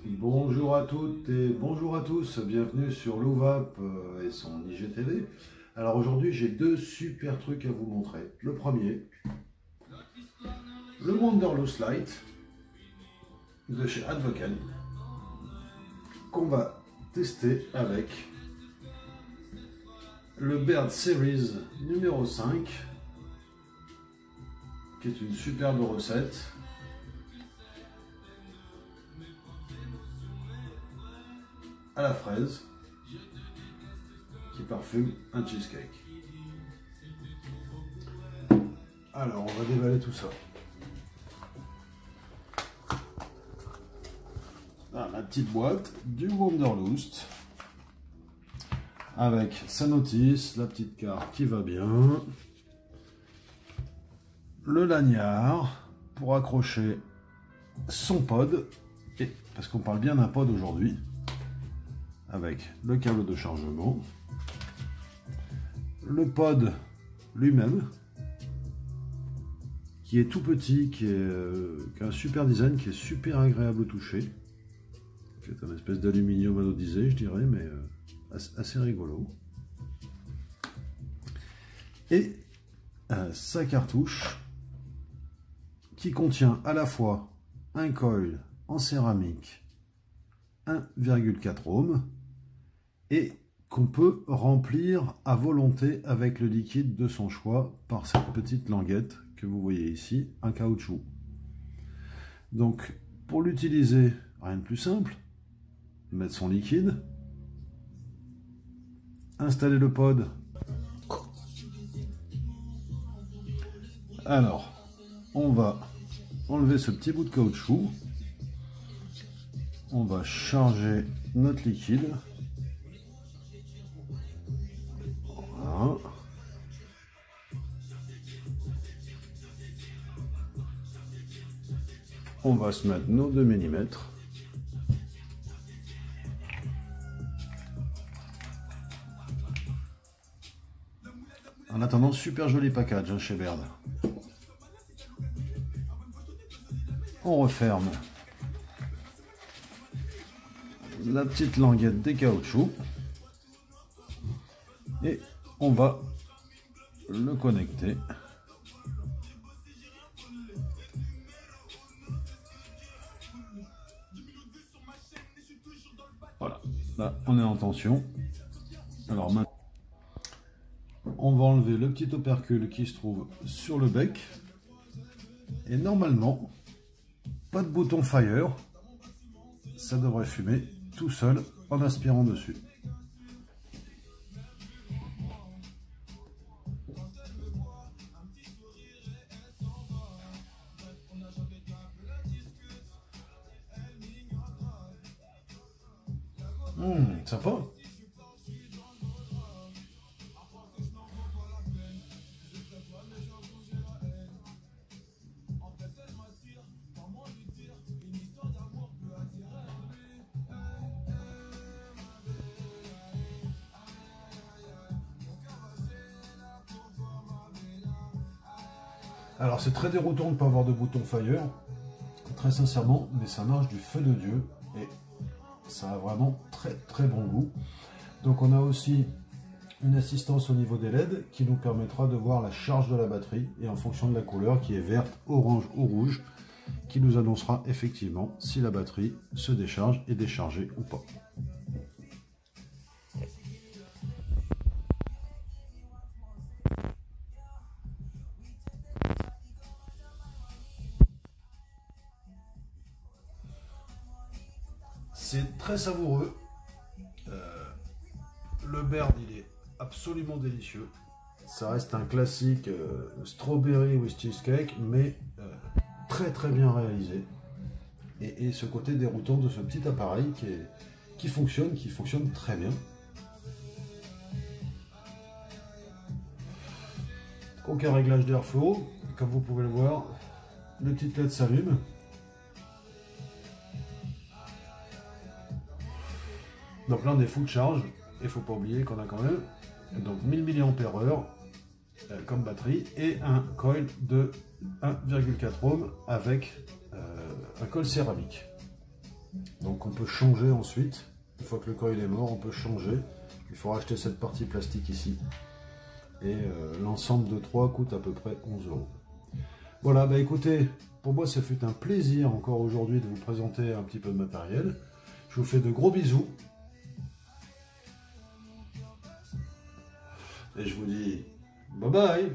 Bonjour à toutes et bonjour à tous, bienvenue sur Louvap et son IGTV. Alors aujourd'hui j'ai deux super trucs à vous montrer. Le premier, le Wanderlust Light de chez Advocaat qu'on va tester avec le Baird Series numéro 5 qui est une superbe recette. À la fraise qui parfume un cheesecake. Alors on va déballer tout ça. Là, la petite boîte du Wanderlust avec sa notice, la petite carte qui va bien, le lanyard pour accrocher son pod, et parce qu'on parle bien d'un pod aujourd'hui, avec le câble de chargement, le pod lui-même, qui est tout petit, qui a un super design, qui est super agréable au toucher. C'est un espèce d'aluminium anodisé, je dirais, mais assez rigolo. Et sa cartouche, qui contient à la fois un coil en céramique 1,4 ohms, et qu'on peut remplir à volonté avec le liquide de son choix par cette petite languette que vous voyez ici, un caoutchouc. Donc pour l'utiliser, rien de plus simple, mettre son liquide, installer le pod. Alors on va enlever ce petit bout de caoutchouc, on va charger notre liquide. Voilà. On va se mettre nos 2 mm. En attendant, super joli package hein, chez Baird. On referme la petite languette des caoutchoucs et on va le connecter. Voilà, là on est en tension. Alors maintenant, on va enlever le petit opercule qui se trouve sur le bec. Et normalement, pas de bouton fire. Ça devrait fumer tout seul en aspirant dessus. Sympa. Alors c'est très déroutant de ne pas avoir de bouton fire, très sincèrement, mais ça marche du feu de Dieu et ça a vraiment très bon goût. Donc on a aussi une assistance au niveau des LED qui nous permettra de voir la charge de la batterie et en fonction de la couleur qui est verte, orange ou rouge, qui nous annoncera effectivement si la batterie se décharge, est déchargée ou pas. C'est très savoureux. Le Baird, il est absolument délicieux. Ça reste un classique strawberry with cheesecake, mais très bien réalisé. Et ce côté déroutant de ce petit appareil qui fonctionne très bien. Aucun réglage d'airflow, comme vous pouvez le voir, le petit LED s'allume. Donc là on est full charge, et il ne faut pas oublier qu'on a quand même donc 1000 mAh comme batterie et un coil de 1,4 ohm avec un coil céramique. Donc on peut changer ensuite. Une fois que le coil est mort, on peut changer. Il faut racheter cette partie plastique ici. Et l'ensemble de 3 coûte à peu près 11 €. Voilà, bah écoutez, pour moi ça fut un plaisir encore aujourd'hui de vous présenter un petit peu de matériel. Je vous fais de gros bisous. Et je vous dis bye bye.